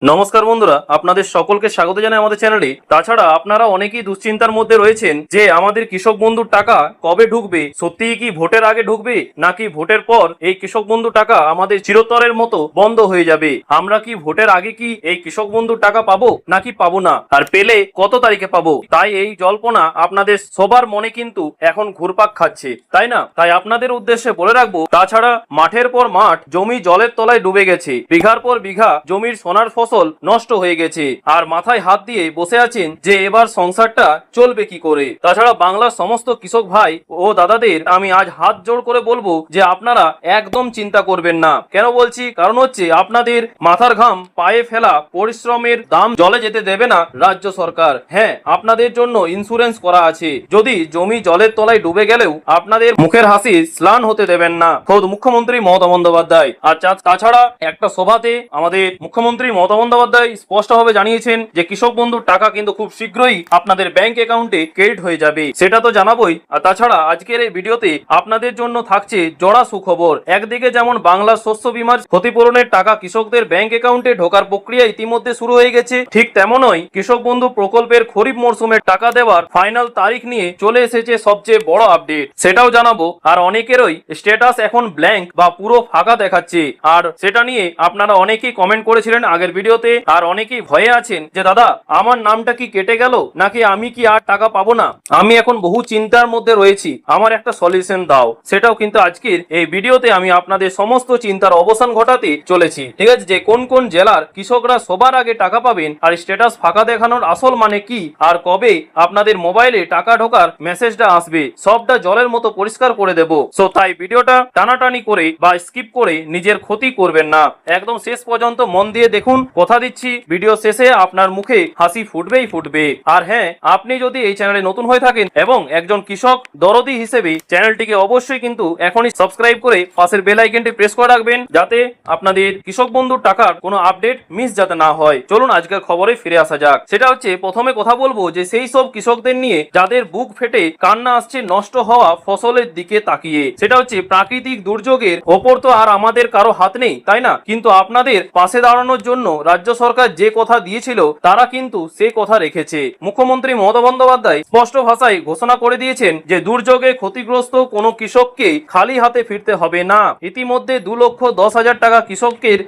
নমস্কার বন্ধুরা, আপনাদের সকলকে স্বাগত জানাই আমাদের চ্যানেলে। তাছাড়া আপনারা অনেকেই দুশ্চিন্তার মধ্যে রয়েছেন যে আমাদের কৃষক বন্ধুর টাকা কবে ঢুকবে, সত্যিই কি ভোটের আগে ঢুকবে নাকি ভোটের পর এই কৃষক বন্ধুর টাকা আমাদের চিরতরের মতো বন্ধ হয়ে যাবে। আমরা কি ভোটের আগে কি এই কৃষক বন্ধুর টাকা পাবো নাকি পাবো না, আর পেলে কত তারিখে পাবো। তাই এই জল্পনা আপনাদের সবার মনে কিন্তু এখন ঘুরপাক খাচ্ছে, তাই না? তাই আপনাদের উদ্দেশ্যে বলে রাখবো, তাছাড়া মাঠের পর মাঠ জমি জলের তলায় ডুবে গেছে, বিঘার পর বিঘা জমির সোনার ফসল নষ্ট হয়ে গেছে, আর মাথায় হাত দিয়ে বসে আছেন যে এবার সংসারটা চলবে কি করে। তাছাড়া বাংলার সমস্ত কৃষক ভাই ও দাদাদের আমি আজ হাত জোড় করে বলবো যে আপনারা একদম চিন্তা করবেন না। কেন বলছি? কারণ হচ্ছে আপনাদের মাথার ঘাম পায়ে ফেলা পরিশ্রমের দাম জলে যেতে দেবে না রাজ্য সরকার। হ্যাঁ, আপনাদের জন্য ইন্স্যুরেন্স করা আছে, যদি জমি জলের তলায় ডুবে গেলেও আপনাদের মুখের হাসি স্লান হতে দেবেন না খোদ মুখ্যমন্ত্রী মমতা বন্দ্যোপাধ্যায়। আর তাছাড়া একটা সভাতে আমাদের মুখ্যমন্ত্রী মমতা বন্দ্যোপাধ্যায় স্পষ্টভাবে জানিয়েছেন যে কৃষক বন্ধুর টাকা কিন্তু খুব শীঘ্রই আপনাদের ব্যাংক অ্যাকাউন্টে ক্রেডিট হয়ে যাবে, সেটা তো জানাবোই। আর তাছাড়া আজকের এই ভিডিওতে আপনাদের জন্য থাকছে জোড়া সুখবর। একদিকে যেমন বাংলার শস্য বীমার ক্ষতিপূরণের টাকা কৃষকদের ব্যাংক অ্যাকাউন্টে ঢোকার প্রক্রিয়া ইতিমধ্যে শুরু হয়ে গেছে, ঠিক তেমনই কৃষক বন্ধু প্রকল্পের খরিফ মরশুমের টাকা দেওয়ার ফাইনাল তারিখ নিয়ে চলে এসেছে সবচেয়ে বড় আপডেট, সেটাও জানাবো। আর অনেকেরই স্ট্যাটাস এখন ব্ল্যাঙ্ক বা পুরো ফাঁকা দেখাচ্ছে, আর সেটা নিয়ে আপনারা অনেকেই কমেন্ট করেছিলেন আগের ভিডিওতে, আর অনেকেই ভয়ে আছেন যে দাদা আমার নামটা কি কেটে গেল নাকি আমি কি আর টাকা পাবো না। আমি এখন বহু চিন্তার মধ্যে রয়েছি, আমার একটা সলিউশন দাও। সেটাও কিন্তু আজকের এই ভিডিওতে আমি আপনাদের সমস্ত চিন্তার অবসান ঘটাতে চলেছি। ঠিক আছে, যে কোন কোন জেলার কৃষকরা সবার আগে টাকা পাবেন, আর স্ট্যাটাস ফাঁকা দেখানোর আসল মানে কি, আর কবে আপনাদের মোবাইলে টাকা ঢোকার মেসেজটা আসবে, সবটা জলের মতো পরিষ্কার করে দেব। সো তাই ভিডিওটা টানাটানি করে বা স্কিপ করে নিজের ক্ষতি করবেন না, একদম শেষ পর্যন্ত মন দিয়ে দেখুন। কথা দিচ্ছি ভিডিও শেষে আপনার মুখে হাসি ফুটবেই ফুটবে। আর হ্যাঁ, আপনি যদি এই চ্যানেলে নতুন হয়ে থাকেন এবং একজন কৃষক দরদি হিসেবে চ্যানেলটিকে অবশ্যই কিন্তু এখনই সাবস্ক্রাইব করে পাশের বেল আইকনটি প্রেস করে রাখবেন, যাতে আপনাদের কৃষক বন্ধুর টাকার কোনো আপডেট মিস যাতে না হয়। চলুন আজকের খবরে ফিরে আসা যাক। সেটা হচ্ছে, প্রথমে কথা বলবো যে সেই সব কৃষকদের নিয়ে যাদের বুক ফেটে কান্না আসছে নষ্ট হওয়া ফসলের দিকে তাকিয়ে। সেটা হচ্ছে প্রাকৃতিক দুর্যোগের ওপর তো আর আমাদের কারো হাত নেই, তাই না? কিন্তু আপনাদের পাশে দাঁড়ানোর জন্য রাজ্য সরকার যে কথা দিয়েছিল তারা কিন্তু সে কথা রেখেছে। মুখ্যমন্ত্রী মমতা বন্দ্যোপাধ্যায় স্পষ্ট ভাষায় ঘোষণা করে দিয়েছেন যে দুর্যোগে ক্ষতিগ্রস্ত কোনো কৃষককে খালি হাতে ফিরতে হবে না। ইতিমধ্যে 2,10,000 টাকা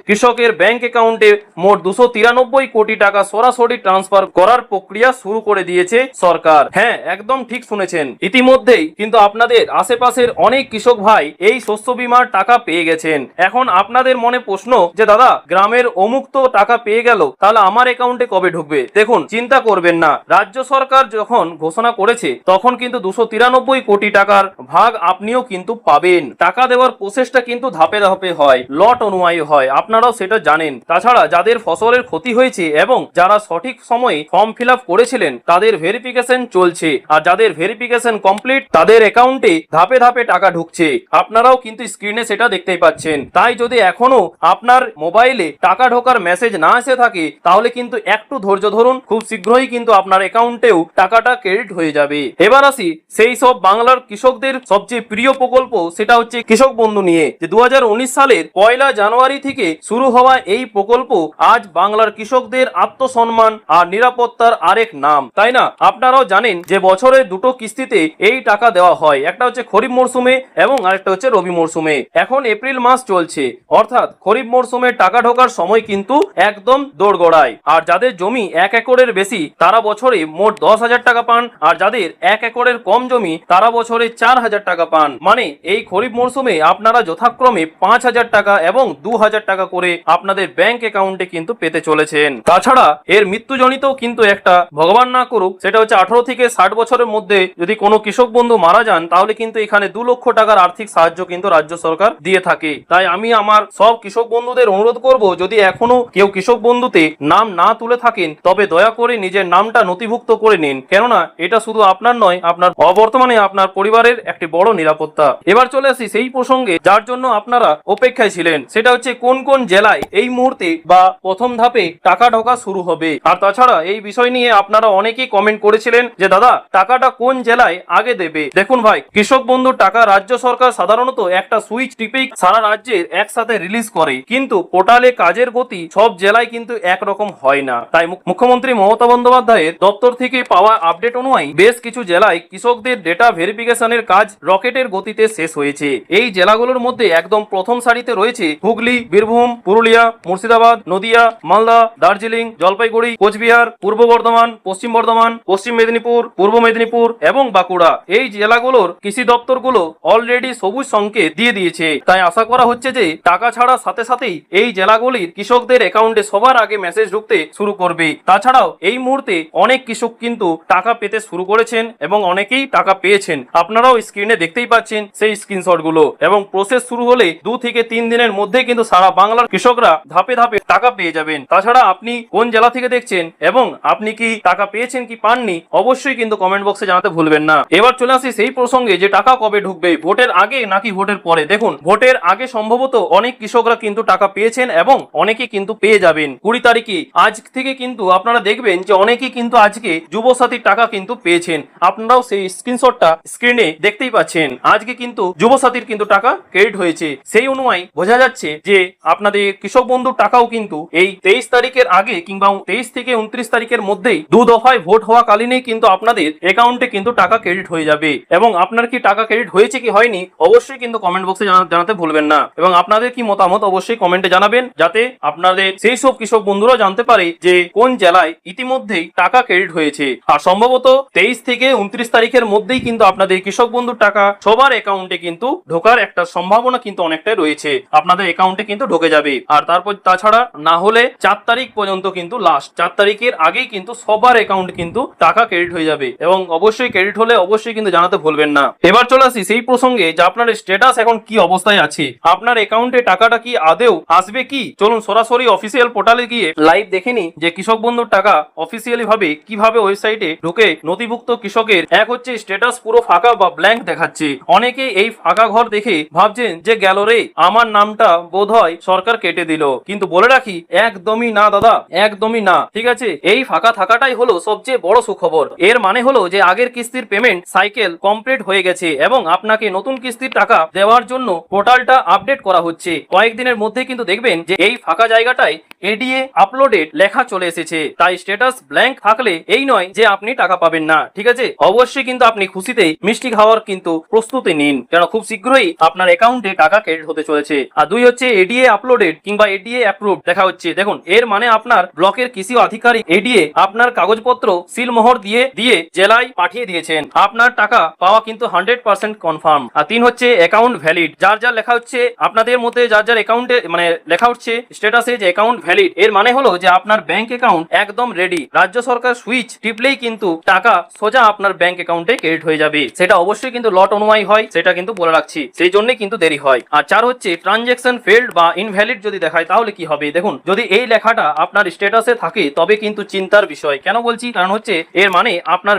কৃষকের ব্যাংক অ্যাকাউন্টে মোট 293 কোটি টাকা সরাসরি ট্রান্সফার করার প্রক্রিয়া শুরু করে দিয়েছে সরকার। হ্যাঁ, একদম ঠিক শুনেছেন। ইতিমধ্যেই কিন্তু আপনাদের আশেপাশের অনেক কৃষক ভাই এই শস্য বীমার টাকা পেয়ে গেছেন। এখন আপনাদের মনে প্রশ্ন যে দাদা গ্রামের অমুক তো টাকা পেয়ে গেল, তাহলে আমার অ্যাকাউন্টে কবে ঢুকবে? দেখুন, চিন্তা করবেন না। রাজ্য সরকার যখন ঘোষণা করেছে তখন কিন্তু 293 কোটি টাকার ভাগ আপনিও কিন্তু পাবেন। টাকা দেওয়ার প্রসেসটা কিন্তু ধাপে ধাপে হয়, লট অনুযায়ী হয়, আপনারাও সেটা জানেন। তাছাড়া যাদের ফসলের ক্ষতি হয়েছে এবং যারা সঠিক সময়ে ফর্ম ফিল আপ করেছিলেন তাদের ভেরিফিকেশন চলছে, আর যাদের ভেরিফিকেশন কমপ্লিট তাদের অ্যাকাউন্টে ধাপে ধাপে টাকা ঢুকছে। আপনারাও কিন্তু স্ক্রিনে সেটা দেখতেই পাচ্ছেন। তাই যদি এখনো আপনার মোবাইলে টাকা ঢোকার মেসেজ না এসে থাকে তাহলে কিন্তু একটু ধৈর্য ধরুন, খুব শীঘ্রই কিন্তু আপনার অ্যাকাউন্টেও টাকাটা ক্রেডিট হয়ে যাবে। এবার আসি সেই সব বাংলার কৃষকদের সবচেয়ে প্রিয় প্রকল্প, সেটা হচ্ছে কৃষক বন্ধু নিয়ে। যে 2019 সালের 1 জানুয়ারি থেকে শুরু হওয়া এই প্রকল্প আজ বাংলার কৃষকদের আত্মসম্মান আর নিরাপত্তার আরেক নাম, তাই না? আপনারাও জানেন যে বছরে দুটো কিস্তিতে এই টাকা দেওয়া হয়, একটা হচ্ছে খরিফ মরশুমে এবং আরেকটা হচ্ছে রবি মরশুমে। এখন এপ্রিল মাস চলছে, অর্থাৎ খরিফ মরশুমে টাকা ঢোকার সময় কিন্তু একদম দোড়গড়ায়। আর যাদের জমি 1 একরের বেশি তারা বছরে মোট 10,000 টাকা পান, আর যাদের 1 একরের কম জমি তারা বছরে 4,000 টাকা পান। মানে এই খরিফ মরশুমে আপনারা যথাক্রমে 5,000 টাকা এবং 2,000 টাকা করে আপনাদের ব্যাংক অ্যাকাউন্টে কিন্তু পেতে চলেছেন। তাছাড়া এর মৃত্যুজনিত কিন্তু একটা, ভগবান না করুক, সেটা হচ্ছে 18 থেকে 60 বছরের মধ্যে যদি কোনো কৃষক বন্ধু মারা যান তাহলে কিন্তু এখানে 2 লক্ষ টাকার আর্থিক সাহায্য কিন্তু রাজ্য সরকার দিয়ে থাকে। তাই আমি আমার সব কৃষক বন্ধুদের অনুরোধ করব, যদি এখনো কেউ কৃষক বন্ধুতে নাম না তুলে থাকেন তবে দয়া করে নিজের নামটা নথিভুক্ত করে নিন, কেননা এটা শুধু আপনার নয়, আপনার অবর্তমানে আপনার পরিবারের একটি বড় নিরাপত্তা। এবার চলে আসি সেই প্রসঙ্গে যার জন্য আপনারা অপেক্ষায় ছিলেন, সেটা হচ্ছে কোন কোন জেলায় এই মুহূর্তে বা প্রথম ধাপে টাকা ঢোকা শুরু হবে। আর তাছাড়া এই বিষয় নিয়ে আপনারা অনেকেই কমেন্ট করেছিলেন যে দাদা টাকাটা কোন জেলায় আগে দেবে। দেখুন ভাই, কৃষক বন্ধুর টাকা রাজ্য সরকার সাধারণত একটা সুইচ টিপেই সারা রাজ্যের একসাথে রিলিজ করে, কিন্তু পোর্টালে কাজের গতি সব জেলায় কিন্তু একরকম হয় না। তাই মুখ্যমন্ত্রী মমতা বন্দ্যোপাধ্যায়ের দপ্তর থেকে পাওয়া আপডেট অনুযায়ী বেশ কিছু জেলায় কৃষকদের ডেটা ভেরিফিকেশনের কাজ রকেটের গতিতে শেষ হয়েছে। এই জেলাগুলোর মধ্যে একদম প্রথম সারিতে রয়েছে হুগলি, বীরভূম, পুরুলিয়া, মুর্শিদাবাদ, নদিয়া, মালদা, দার্জিলিং, জলপাইগুড়ি, কোচবিহার, পূর্ব বর্ধমান, পশ্চিম বর্ধমান, পশ্চিম মেদিনীপুর, পূর্ব মেদিনীপুর এবং বাঁকুড়া। এই জেলাগুলোর কৃষি দপ্তরগুলো অলরেডি সবুজ সংকেত দিয়ে দিয়েছে। তাই আশা করা হচ্ছে যে টাকা ছাড়ার সাথে সাথেই এই জেলাগুলির কৃষকদের অ্যাকাউন্টে সবার আগে মেসেজ ঢুকতে শুরু করবে। তাছাড়াও এই মুহূর্তে অনেক কৃষক কিন্তু টাকা পেতে শুরু করেছেন এবং অনেকেই টাকা পেয়েছেন। আপনারাও স্ক্রিনে দেখতেই পাচ্ছেন সেই স্ক্রিনশটগুলো, এবং প্রসেস শুরু হলে 2 থেকে 3 দিনের মধ্যে কিন্তু সারা বাংলার কৃষকরা ধাপে ধাপে টাকা পেয়ে যাবেন। তাছাড়া আপনি কোন জেলা থেকে দেখছেন এবং আপনি কি টাকা পেয়েছেন কি পাননি অবশ্যই কিন্তু কমেন্ট বক্সে জানাতে ভুলবেন না। এবার চলে আসি সেই প্রসঙ্গে যে টাকা কবে ঢুকবে, ভোটের আগে নাকি ভোটের পরে। দেখুন, ভোটের আগে সম্ভবত অনেক কৃষকরা কিন্তু টাকা পেয়েছেন এবং অনেকে কিন্তু পেয়ে যাবেন 20 তারিখে। আজ থেকে কিন্তু আপনারা দেখবেন যে অনেকেই কিন্তু আজকে যুবসাথীর টাকা কিন্তু পেয়েছেন। আপনারাও সেই স্ক্রিনশটটা স্ক্রিনে দেখতেই পাচ্ছেন। আজকে কিন্তু যুবসাথীর কিন্তু টাকা ক্রেডিট হয়েছে। সেই অনুযায়ী বোঝা যাচ্ছে যে আপনাদের কৃষক বন্ধুর টাকাও কিন্তু এই 23 তারিখের আগে কিংবা 23 থেকে 29 তারিখের মধ্যেই 2 দফায় ভোট হওয়া কালীনই কিন্তু আপনাদের অ্যাকাউন্টে কিন্তু টাকা ক্রেডিট হয়ে যাবে। এবং আপনার কি টাকা ক্রেডিট হয়েছে কি হয়নি অবশ্যই কিন্তু কমেন্ট বক্সে জানাতে ভুলবেন না। এবং আপনাদের কি মতামত অবশ্যই কমেন্টে জানাবেন, যাতে আপনাদের সেই সব কৃষক বন্ধুরা জানতে পারে যে কোন জেলায় ইতিমধ্যেই টাকা ক্রেডিট হয়েছে। আর সম্ভবত 23 থেকে 29 তারিখের মধ্যেই কিন্তু আপনাদের কৃষক বন্ধুর টাকা সবার অ্যাকাউন্টে কিন্তু ঢোকার একটা সম্ভাবনা কিন্তু অনেকটাই রয়েছে। আপনাদের অ্যাকাউন্টে কিন্তু ঢুকে যাবে। আর তারপর তাছাড়া না হলে 4 তারিখ পর্যন্ত কিন্তু লাস্ট 4 তারিখের আগেই কিন্তু সবার অ্যাকাউন্ট কিন্তু টাকা ক্রেডিট হয়ে যাবে। এবং অবশ্যই ক্রেডিট হলে অবশ্যই কিন্তু জানাতে ভুলবেন না। এবার চলে আসি সেই প্রসঙ্গে যে আপনার স্ট্যাটাস এখন কি অবস্থায় আছে, আপনার অ্যাকাউন্টে টাকাটা কি আদেও আসবে কি। চলুন সরাসরি অফিসিয়াল পোর্টালে গিয়ে লাইভ দেখেনি যে কৃষক বন্ধুর টাকা অফিসিয়ালি ভাবে কিভাবে ওয়েবসাইটে ঢুকে নথিভুক্ত কৃষকের এক হচ্ছে স্ট্যাটাস পুরো ফাঁকা বা ব্ল্যাঙ্ক দেখাচ্ছে। অনেকে এই ফাঁকা ঘর দেখে ভাবছেন যে গেল রে, আমার নামটা বোধহয় সরকার কেটে দিল। কিন্তু বলে রাখি একদমই না দাদা, একদমই না। ঠিক আছে, এই ফাঁকা থাকাটাই হলো সবচেয়ে বড় সুখবর। এর মানে হলো যে আগের কিস্তির পেমেন্ট সাইকেল কমপ্লিট হয়ে গেছে এবং আপনাকে নতুন কিস্তির টাকা দেওয়ার জন্য পোর্টালটা আপডেট করা হচ্ছে। কয়েকদিনের মধ্যে কিন্তু দেখবেন যে এই ফাঁকা জায়গাটায় এডিএ আপলোডেড লেখা চলে এসেছে। তাই স্ট্যাটাস ব্ল্যাঙ্ক থাকলে এই নয় যে আপনি টাকা পাবেন না। ঠিক আছে, অবশ্যই কিন্তু আপনি খুশিতে মিষ্টি খাওয়ার কিন্তু প্রস্তুতি নিন, কারণ খুব শীঘ্রই আপনার অ্যাকাউন্টে টাকা ক্রেডিট হতে চলেছে। আর 2 হচ্ছে এডিএ আপলোডেড কিংবা এডিএ অ্যাপ্রুভড দেখা হচ্ছে। দেখুন, এর মানে আপনার ব্লকের কৃষি আধিকারিক এডিএ আপনার কাগজপত্র সিলমোহর দিয়ে জেলায় পাঠিয়ে দিয়েছেন। আপনার টাকা পাওয়া কিন্তু 100% কনফার্ম। আর 3 হচ্ছে অ্যাকাউন্ট ভ্যালিড। যার লেখা হচ্ছে আপনাদের মধ্যে যার অ্যাকাউন্টে মানে লেখা হচ্ছে স্ট্যাটাসে যে অ্যাকাউন্ট ভ্যালিড, এর মানে হলো যে আপনার ব্যাংক অ্যাকাউন্ট একদম রেডি। রাজ্য সরকার সুইচ টিপলেই কিন্তু টাকা সোজা আপনার ব্যাংক অ্যাকাউন্টে ক্রেডিট হয়ে যাবে। সেটা অবশ্যই কিন্তু লট অনুযায়ী হয়, সেটা কিন্তু বলে রাখছি, সেই জন্যই কিন্তু দেরি হয়। আর 4 হচ্ছে ট্রানজ্যাকশন ফেল্ড বা ইনভ্যালিড যদি দেখায় তাহলে কি হবে। দেখুন, যদি এই লেখাটা আপনার স্ট্যাটাসে থাকে তবে কিন্তু চিন্তার বিষয়। কেন বলছি, কারণ হচ্ছে এর মানে আপনার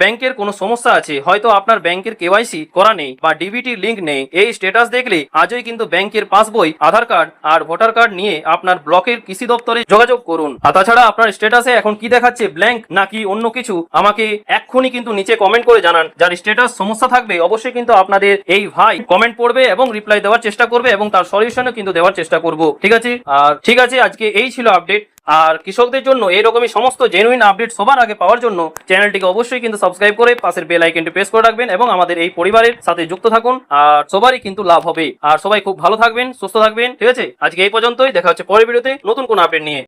ব্যাংকের কোনো সমস্যা আছে, হয়তো আপনার ব্যাংকের কেওয়াইসি করা নেই বা ডিবিটি লিংক নেই। এই স্ট্যাটাস দেখলে আজই কিন্তু ব্যাংকের পাসবই, আধার কার্ড আর ভোটার কার্ড নিয়ে আপনার ব্লকের কৃষি দপ্তরে যোগাযোগ করুন। আর তাছাড়া আপনার স্ট্যাটাসে এখন কি দেখাচ্ছে, ব্ল্যাঙ্ক নাকি অন্য কিছু, আমাকে এক্ষুনি কিন্তু নিচে কমেন্ট করে জানান। যার স্ট্যাটাস সমস্যা থাকবে অবশ্যই কিন্তু আপনাদের এই ভাই কমেন্ট পড়বে এবং রিপ্লাই দেওয়ার চেষ্টা করবে এবং তার সলিউশনও কিন্তু দেওয়ার চেষ্টা করব। ঠিক আছে, আর ঠিক আছে, আজকে এই ছিল আপডেট। আর কৃষকদের জন্য এরকমই সমস্ত জেনুইন আপডেট সবার আগে পাওয়ার জন্য চ্যানেলটিকে অবশ্যই কিন্তু সাবস্ক্রাইব করে পাশের বেল আইকনটি প্রেস করে রাখবেন এবং আমাদের এই পরিবারের সাথে যুক্ত থাকুন। আর সবারই কিন্তু লাভ হবে। আর সবাই খুব ভালো থাকবেন, সুস্থ থাকবেন। ঠিক আছে, আজকে এই পর্যন্তই। দেখা হচ্ছে পরের ভিডিওতে নতুন কোন আপডেট নিয়ে।